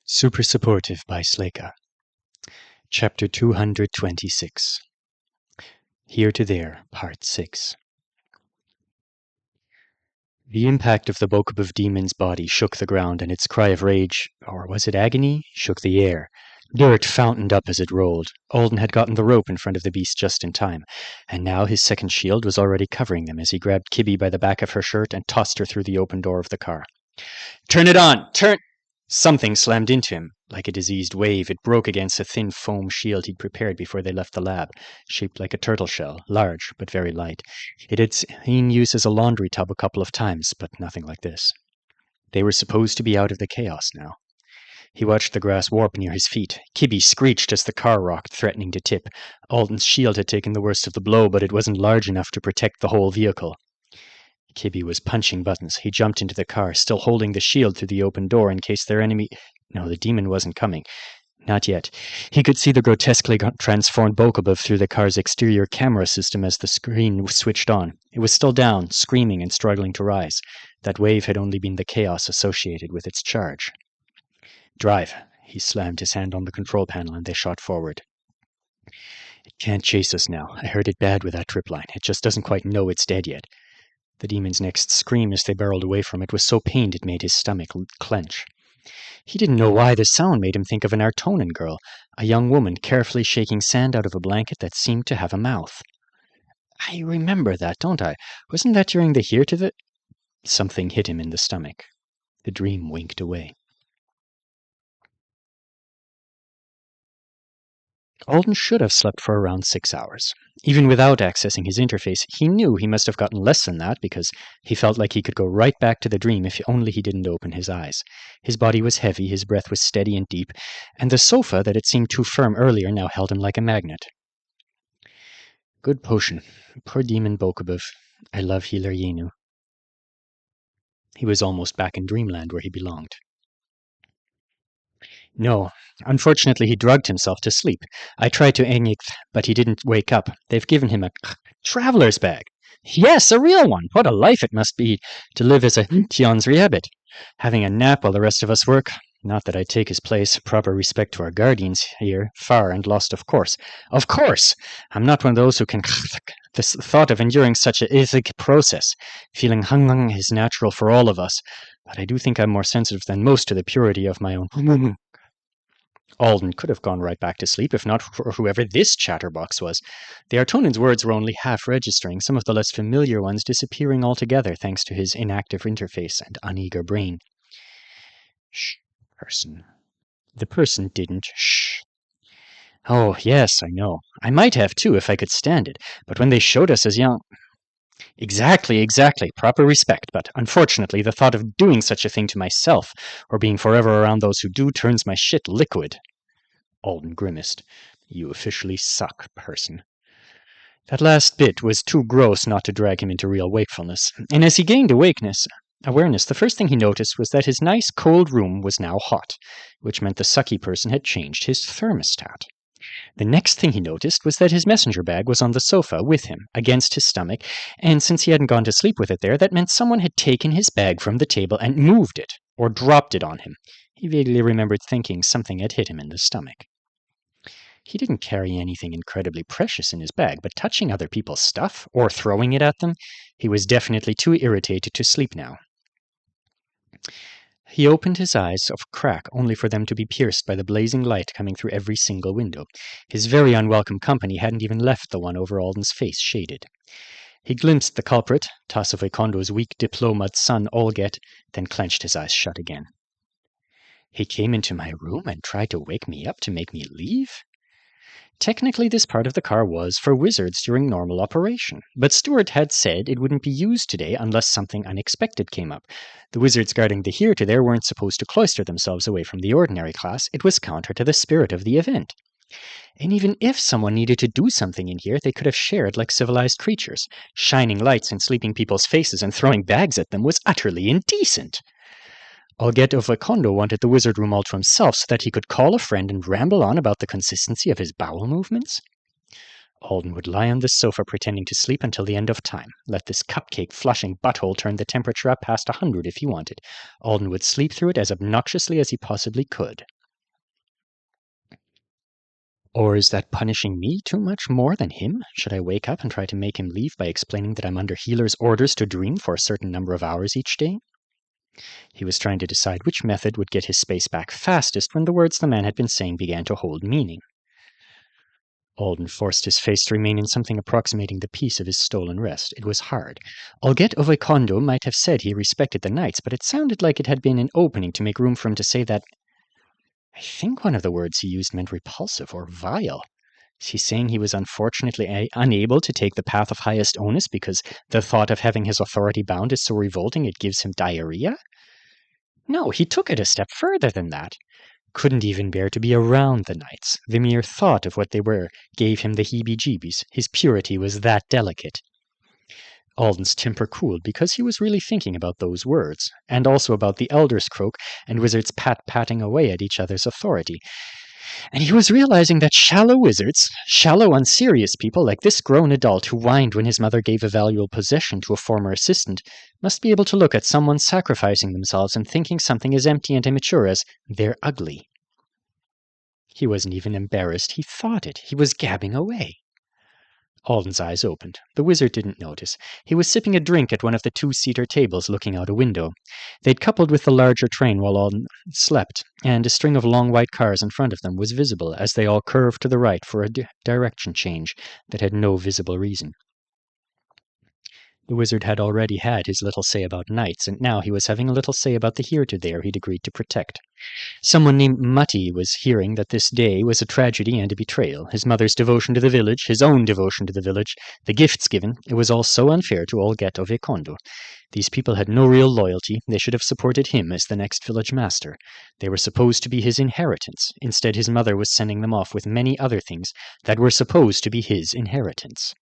Super Supportive by Sleyca. Chapter 226. Here to There, Part 6. The impact of the Bokobov demon's body shook the ground, and its cry of rage, or was it agony, shook the air. Dirt fountained up as it rolled. Alden had gotten the rope in front of the beast just in time, and now his second shield was already covering them as he grabbed Kibby by the back of her shirt and tossed her through the open door of the car. "Turn it on! Turn—" Something slammed into him. Like a diseased wave, it broke against a thin foam shield he'd prepared before they left the lab, shaped like a turtle shell, large but very light. It had seen use as a laundry tub a couple of times, but nothing like this. They were supposed to be out of the chaos now. He watched the grass warp near his feet. Kibby screeched as the car rocked, threatening to tip. Alden's shield had taken the worst of the blow, but it wasn't large enough to protect the whole vehicle. Kibby was punching buttons. He jumped into the car, still holding the shield through the open door in case their enemy... No, the demon wasn't coming. Not yet. He could see the grotesquely transformed Bokobov through the car's exterior camera system as the screen switched on. It was still down, screaming and struggling to rise. That wave had only been the chaos associated with its charge. "Drive." He slammed his hand on the control panel and they shot forward. "It can't chase us now. I heard it bad with that tripline. It just doesn't quite know it's dead yet." The demon's next scream as they barreled away from it was so pained it made his stomach clench. He didn't know why the sound made him think of an Artonan girl, a young woman carefully shaking sand out of a blanket that seemed to have a mouth. "I remember that, don't I? Wasn't that during the Here to the—" Something hit him in the stomach. The dream winked away. Alden should have slept for around 6 hours. Even without accessing his interface, he knew he must have gotten less than that because he felt like he could go right back to the dream if only he didn't open his eyes. His body was heavy, his breath was steady and deep, and the sofa that had seemed too firm earlier now held him like a magnet. "Good potion. Poor demon Bokobov. I love healer Yenu." He was almost back in dreamland where he belonged. "No. Unfortunately, he drugged himself to sleep. I tried to it, but he didn't wake up. They've given him a traveler's bag. Yes, a real one. What a life it must be to live as a Tion's rabbit. Having a nap while the rest of us work. Not that I'd take his place. Proper respect to our guardians here. Far and lost, of course. Of course! I'm not one of those who can... The thought of enduring such a ethic process. Feeling hung is natural for all of us. But I do think I'm more sensitive than most to the purity of my own... Alden could have gone right back to sleep, if not for whoever this chatterbox was. The Artonan's words were only half registering, some of the less familiar ones disappearing altogether thanks to his inactive interface and uneager brain. "Shh, person." The person didn't shh. "Oh, yes, I know. I might have too if I could stand it, but when they showed us as young..." Exactly. Proper respect, but unfortunately the thought of doing such a thing to myself, or being forever around those who do, turns my shit liquid. Alden grimaced. "You officially suck, person." That last bit was too gross not to drag him into real wakefulness, and as he gained awareness, the first thing he noticed was that his nice cold room was now hot, which meant the sucky person had changed his thermostat. The next thing he noticed was that his messenger bag was on the sofa with him, against his stomach, and since he hadn't gone to sleep with it there, that meant someone had taken his bag from the table and moved it, or dropped it on him. He vaguely remembered thinking something had hit him in the stomach. He didn't carry anything incredibly precious in his bag, but touching other people's stuff, or throwing it at them, he was definitely too irritated to sleep now. He opened his eyes of crack only for them to be pierced by the blazing light coming through every single window. His very unwelcome company hadn't even left the one over Alden's face shaded. He glimpsed the culprit, Tassovay Kondo's weak diplomaed son Olget, then clenched his eyes shut again. He came into my room and tried to wake me up to make me leave? Technically, this part of the car was for wizards during normal operation, but Stewart had said it wouldn't be used today unless something unexpected came up. The wizards guarding the Here to There weren't supposed to cloister themselves away from the ordinary class. It was counter to the spirit of the event. And even if someone needed to do something in here, they could have shared like civilized creatures. Shining lights in sleeping people's faces and throwing bags at them was utterly indecent. Olget of Kondo wanted the wizard room all to himself so that he could call a friend and ramble on about the consistency of his bowel movements. Alden would lie on the sofa pretending to sleep until the end of time. Let this cupcake-flushing butthole turn the temperature up past 100 if he wanted. Alden would sleep through it as obnoxiously as he possibly could. Or is that punishing me too much more than him? Should I wake up and try to make him leave by explaining that I'm under healer's orders to dream for a certain number of hours each day? He was trying to decide which method would get his space back fastest when the words the man had been saying began to hold meaning. Alden forced his face to remain in something approximating the peace of his stolen rest. It was hard. Olget Ovekondo might have said he respected the knights, but it sounded like it had been an opening to make room for him to say that. I think one of the words he used meant repulsive or vile. Is he saying he was unfortunately unable to take the path of highest onus because the thought of having his authority bound is so revolting it gives him diarrhea? No, he took it a step further than that. Couldn't even bear to be around the knights. The mere thought of what they were gave him the heebie-jeebies. His purity was that delicate. Alden's temper cooled because he was really thinking about those words, and also about the elders' croak and wizards patting away at each other's authority. And he was realizing that shallow wizards, shallow, unserious people like this grown adult who whined when his mother gave a valuable possession to a former assistant, must be able to look at someone sacrificing themselves and thinking something as empty and immature as, they're ugly. He wasn't even embarrassed. He thought it. He was gabbing away. Alden's eyes opened. The wizard didn't notice. He was sipping a drink at one of the two-seater tables looking out a window. They'd coupled with the larger train while Alden slept, and a string of long white cars in front of them was visible as they all curved to the right for a direction change that had no visible reason. The wizard had already had his little say about knights, and now he was having a little say about the here-to-there he'd agreed to protect. Someone named Mutty was hearing that this day was a tragedy and a betrayal. His mother's devotion to the village, his own devotion to the village, the gifts given, it was all so unfair to Olget of Ekondo. These people had no real loyalty. They should have supported him as the next village master. They were supposed to be his inheritance. Instead, his mother was sending them off with many other things that were supposed to be his inheritance.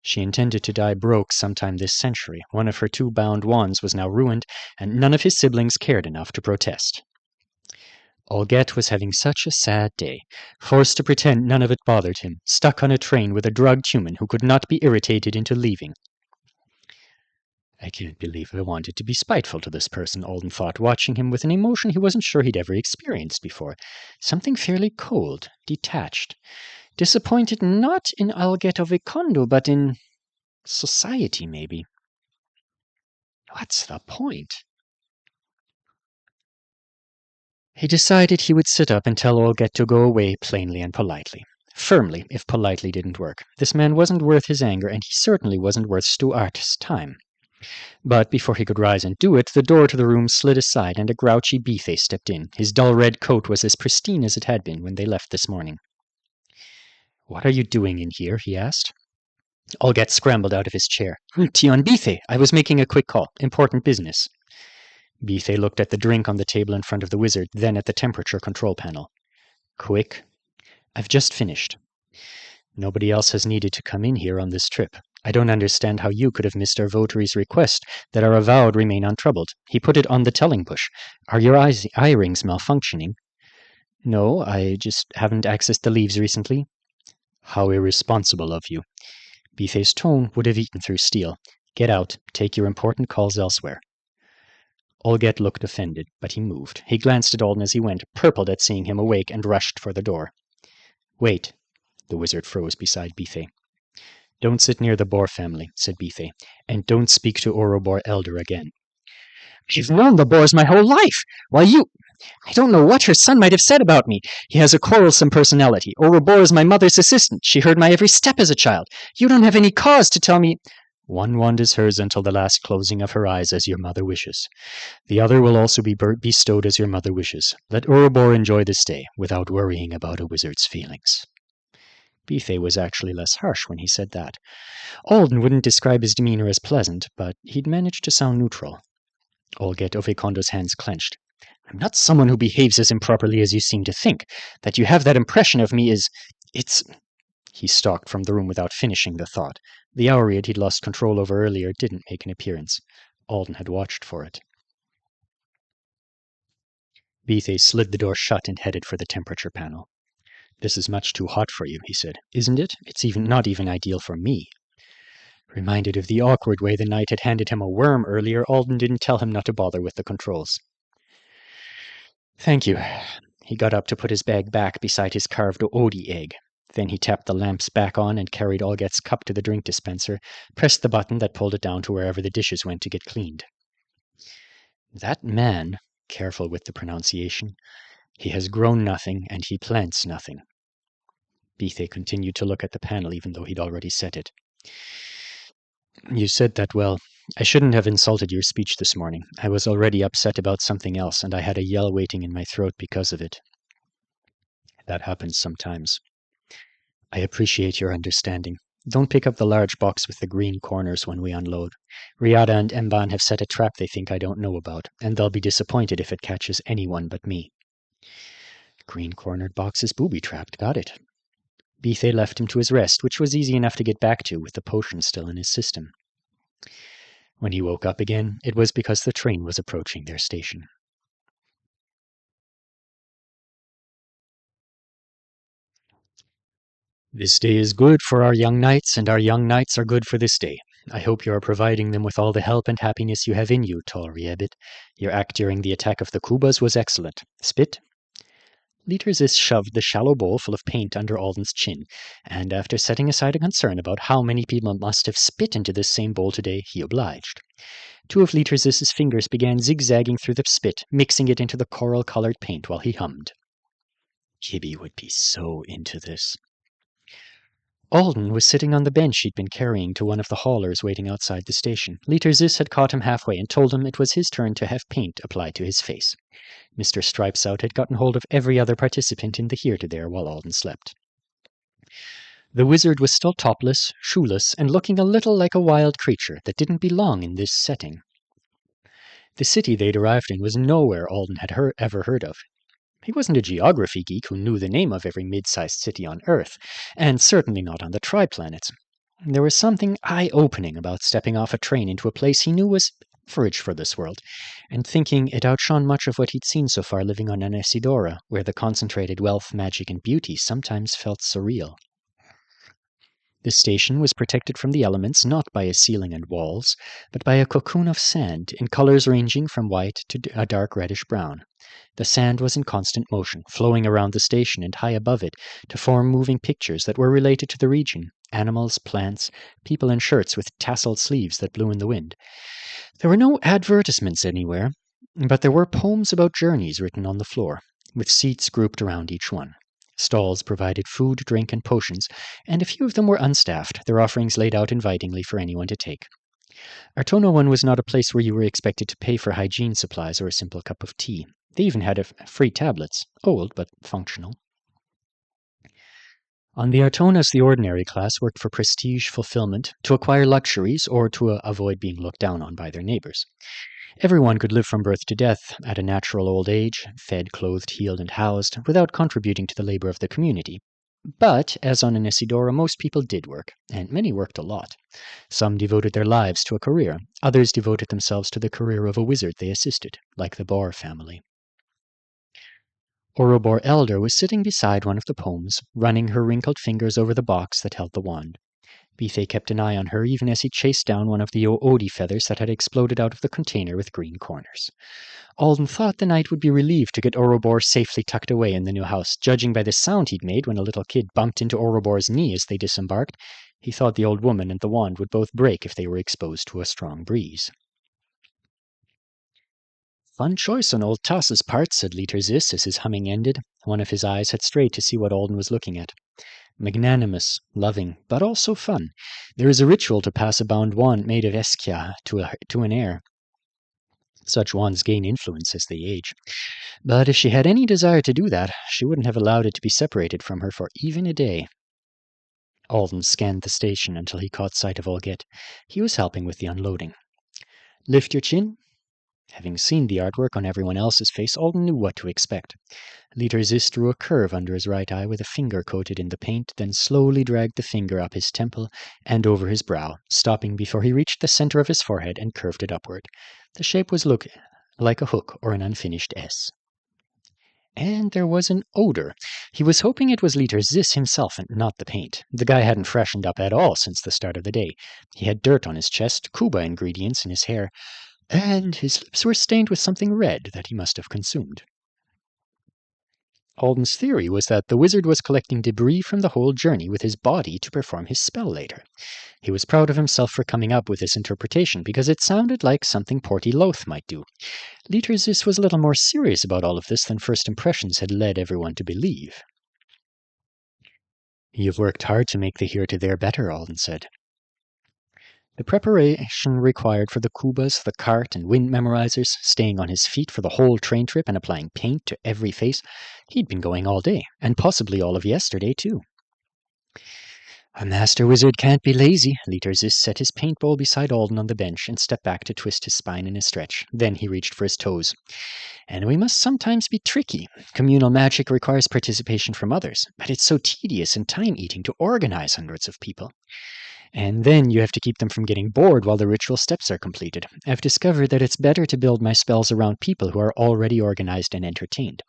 She intended to die broke sometime this century. One of her two bound wands was now ruined, and none of his siblings cared enough to protest. Olget was having such a sad day, forced to pretend none of it bothered him, stuck on a train with a drugged human who could not be irritated into leaving. I can't believe I wanted to be spiteful to this person, Alden thought, watching him with an emotion he wasn't sure he'd ever experienced before. Something fairly cold, detached. Disappointed not in Olget of Ekondo, but in society, maybe. What's the point? He decided he would sit up and tell Olget to go away plainly and politely. Firmly, if politely didn't work. This man wasn't worth his anger, and he certainly wasn't worth Stuart's time. But before he could rise and do it, the door to the room slid aside, and a grouchy Bethe stepped in. His dull red coat was as pristine as it had been when they left this morning. What are you doing in here? He asked. Olget scrambled out of his chair. Tion Bethe, I was making a quick call. Important business. Bethe looked at the drink on the table in front of the wizard, then at the temperature control panel. Quick? I've just finished. Nobody else has needed to come in here on this trip. I don't understand how you could have missed our votary's request that our avowed remain untroubled. He put it on the telling push. Are your eye rings malfunctioning? No, I just haven't accessed the leaves recently. How irresponsible of you. Bethe's tone would have eaten through steel. Get out. Take your important calls elsewhere. Olget looked offended, but he moved. He glanced at Alden as he went, purpled at seeing him awake, and rushed for the door. Wait. The wizard froze beside Bethe. Don't sit near the Boar family, said Bethe, and don't speak to Orobor Elder again. You've known the Boars my whole life. Why, I don't know what her son might have said about me. He has a quarrelsome personality. Orobor is my mother's assistant. She heard my every step as a child. You don't have any cause to tell me. One wand is hers until the last closing of her eyes, as your mother wishes. The other will also be bestowed as your mother wishes. Let Orobor enjoy this day, without worrying about a wizard's feelings. Bethe was actually less harsh when he said that. Alden wouldn't describe his demeanor as pleasant, but he'd managed to sound neutral. Olget of Ekondo's hands clenched. I'm not someone who behaves as improperly as you seem to think. That you have that impression of me it's... He stalked from the room without finishing the thought. The Auriad he'd lost control over earlier didn't make an appearance. Alden had watched for it. Bethe slid the door shut and headed for the temperature panel. This is much too hot for you, he said. Isn't it? It's not even ideal for me. Reminded of the awkward way the knight had handed him a worm earlier, Alden didn't tell him not to bother with the controls. Thank you. He got up to put his bag back beside his carved Odie egg. Then he tapped the lamps back on and carried Olget's cup to the drink dispenser, pressed the button that pulled it down to wherever the dishes went to get cleaned. That man, careful with the pronunciation, he has grown nothing and he plants nothing. Bethe continued to look at the panel even though he'd already set it. You said that well. I shouldn't have insulted your speech this morning. I was already upset about something else, and I had a yell waiting in my throat because of it. That happens sometimes. I appreciate your understanding. Don't pick up the large box with the green corners when we unload. Riada and Emban have set a trap they think I don't know about, and they'll be disappointed if it catches anyone but me. Green-cornered box is booby-trapped, got it. Bethe left him to his rest, which was easy enough to get back to with the potion still in his system. When he woke up again, it was because the train was approaching their station. This day is good for our young knights, and our young knights are good for this day. I hope you are providing them with all the help and happiness you have in you, tall Riebit. Your act during the attack of the Kubas was excellent. Spit? Leiterzis shoved the shallow bowl full of paint under Alden's chin, and after setting aside a concern about how many people must have spit into this same bowl today, he obliged. Two of Leiterzis's fingers began zigzagging through the spit, mixing it into the coral-colored paint while he hummed. Kibby would be so into this. Alden was sitting on the bench he'd been carrying to one of the haulers waiting outside the station. Leiterzis had caught him halfway and told him it was his turn to have paint applied to his face. Mr. Stripesout had gotten hold of every other participant in the here-to-there while Alden slept. The wizard was still topless, shoeless, and looking a little like a wild creature that didn't belong in this setting. The city they'd arrived in was nowhere Alden had ever heard of. He wasn't a geography geek who knew the name of every mid-sized city on Earth, and certainly not on the Tri-Planets. There was something eye-opening about stepping off a train into a place he knew was average for this world, and thinking it outshone much of what he'd seen so far living on Anesidora, where the concentrated wealth, magic, and beauty sometimes felt surreal. The station was protected from the elements not by a ceiling and walls, but by a cocoon of sand in colors ranging from white to a dark reddish-brown. The sand was in constant motion, flowing around the station and high above it to form moving pictures that were related to the region, animals, plants, people in shirts with tasseled sleeves that blew in the wind. There were no advertisements anywhere, but there were poems about journeys written on the floor, with seats grouped around each one. Stalls provided food, drink, and potions, and a few of them were unstaffed, their offerings laid out invitingly for anyone to take. Artona One was not a place where you were expected to pay for hygiene supplies or a simple cup of tea. They even had free tablets, old but functional. On the Artonas, the ordinary class worked for prestige fulfillment, to acquire luxuries, or to avoid being looked down on by their neighbors. Everyone could live from birth to death, at a natural old age, fed, clothed, healed, and housed, without contributing to the labor of the community. But, as on Anesidora, most people did work, and many worked a lot. Some devoted their lives to a career, others devoted themselves to the career of a wizard they assisted, like the Boar family. Orobor Elder was sitting beside one of the poems, running her wrinkled fingers over the box that held the wand. Bethe kept an eye on her even as he chased down one of the Oodi feathers that had exploded out of the container with green corners. Alden thought the knight would be relieved to get Orobor safely tucked away in the new house. Judging by the sound he'd made when a little kid bumped into Orobor's knee as they disembarked, he thought the old woman and the wand would both break if they were exposed to a strong breeze. Fun choice on old Tass's part, said Leiterzis as his humming ended. One of his eyes had strayed to see what Alden was looking at. Magnanimous, loving, but also fun. There is a ritual to pass a bound wand made of Eskia to an heir. Such wands gain influence as they age. But if she had any desire to do that, she wouldn't have allowed it to be separated from her for even a day. Alden scanned the station until he caught sight of Olget. He was helping with the unloading. Lift your chin. Having seen the artwork on everyone else's face, Alden knew what to expect. Leiterzis drew a curve under his right eye with a finger coated in the paint, then slowly dragged the finger up his temple and over his brow, stopping before he reached the center of his forehead and curved it upward. The shape was like a hook or an unfinished S. And there was an odor. He was hoping it was Leiterzis himself and not the paint. The guy hadn't freshened up at all since the start of the day. He had dirt on his chest, Kuba ingredients in his hair, and his lips were stained with something red that he must have consumed. Alden's theory was that the wizard was collecting debris from the whole journey with his body to perform his spell later. He was proud of himself for coming up with this interpretation because it sounded like something Porty Loath might do. Leiterzis was a little more serious about all of this than first impressions had led everyone to believe. "You've worked hard to make the here to there better," Alden said. The preparation required for the kubas, the cart, and wind memorizers, staying on his feet for the whole train trip and applying paint to every face, he'd been going all day, and possibly all of yesterday, too. "A master wizard can't be lazy." Leiterzis set his paint bowl beside Alden on the bench and stepped back to twist his spine in a stretch. Then he reached for his toes. "And we must sometimes be tricky. Communal magic requires participation from others, but it's so tedious and time-eating to organize hundreds of people. And then you have to keep them from getting bored while the ritual steps are completed. I've discovered that it's better to build my spells around people who are already organized and entertained.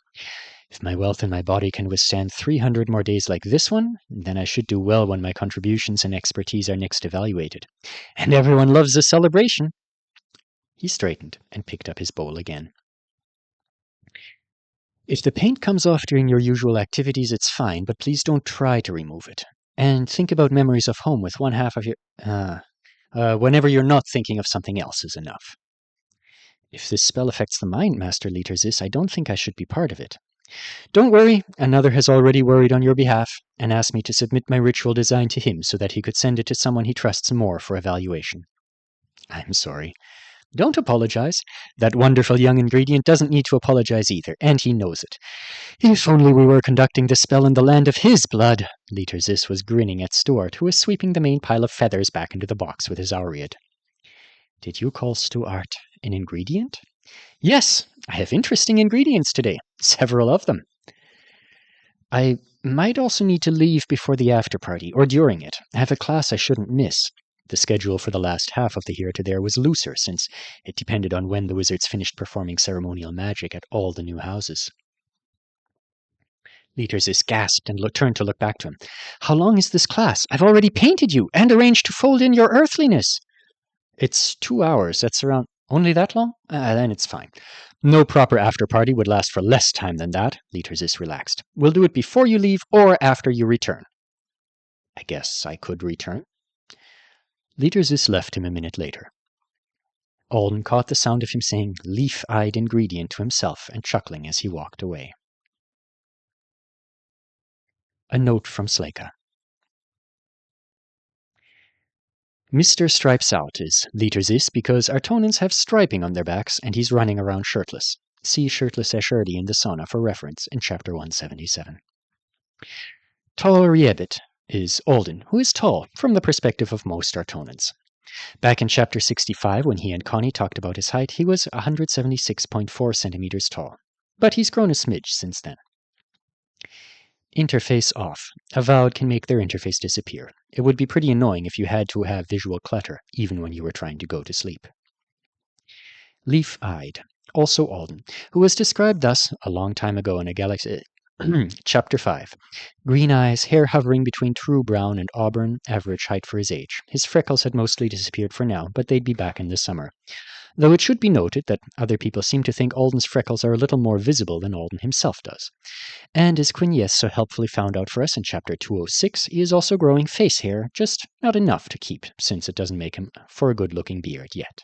If my wealth and my body can withstand 300 more days like this one, then I should do well when my contributions and expertise are next evaluated. And everyone loves a celebration." He straightened and picked up his bowl again. "If the paint comes off during your usual activities, it's fine, but please don't try to remove it. And think about memories of home with one half of your... whenever you're not thinking of something else is enough." "If this spell affects the mind, Master Leiterzis, I don't think I should be part of it." "Don't worry, another has already worried on your behalf and asked me to submit my ritual design to him so that he could send it to someone he trusts more for evaluation." "I'm sorry." "Don't apologize. That wonderful young ingredient doesn't need to apologize either, and he knows it. If only we were conducting the spell in the land of his blood." Leiterzis was grinning at Stuart, who was sweeping the main pile of feathers back into the box with his aureate. "Did you call Stuart an ingredient?" "Yes, I have interesting ingredients today. Several of them." "I might also need to leave before the after-party, or during it. I have a class I shouldn't miss." The schedule for the last half of the here to there was looser, since it depended on when the wizards finished performing ceremonial magic at all the new houses. Leiterzis gasped and turned to look back to him. "How long is this class? I've already painted you and arranged to fold in your earthliness." "It's 2 hours. That's around... Only that long? Then it's fine. No proper after-party would last for less time than that." Leiterzis relaxed. "We'll do it before you leave or after you return." "I guess I could return." Leiterzis left him a minute later. Alden caught the sound of him saying leaf-eyed ingredient to himself and chuckling as he walked away. A note from Sleyca. Mr. Stripes Out is Leiterzis because Artonans have striping on their backs and he's running around shirtless. See Shirtless Esherdi in the sauna for reference in chapter 177. Tall Riebit is Alden, who is tall from the perspective of most Artonans. Back in chapter 65, when he and Connie talked about his height, he was 176.4 centimeters tall. But he's grown a smidge since then. Interface off. Avowed can make their interface disappear. It would be pretty annoying if you had to have visual clutter, even when you were trying to go to sleep. Leaf-eyed. Also Alden, who was described thus a long time ago in a galaxy... Chapter 5. Green eyes, hair hovering between true brown and auburn, average height for his age. His freckles had mostly disappeared for now, but they'd be back in the summer. Though it should be noted that other people seem to think Alden's freckles are a little more visible than Alden himself does. And as Quignes so helpfully found out for us in chapter 206, he is also growing face hair, just not enough to keep, since it doesn't make him for a good-looking beard yet.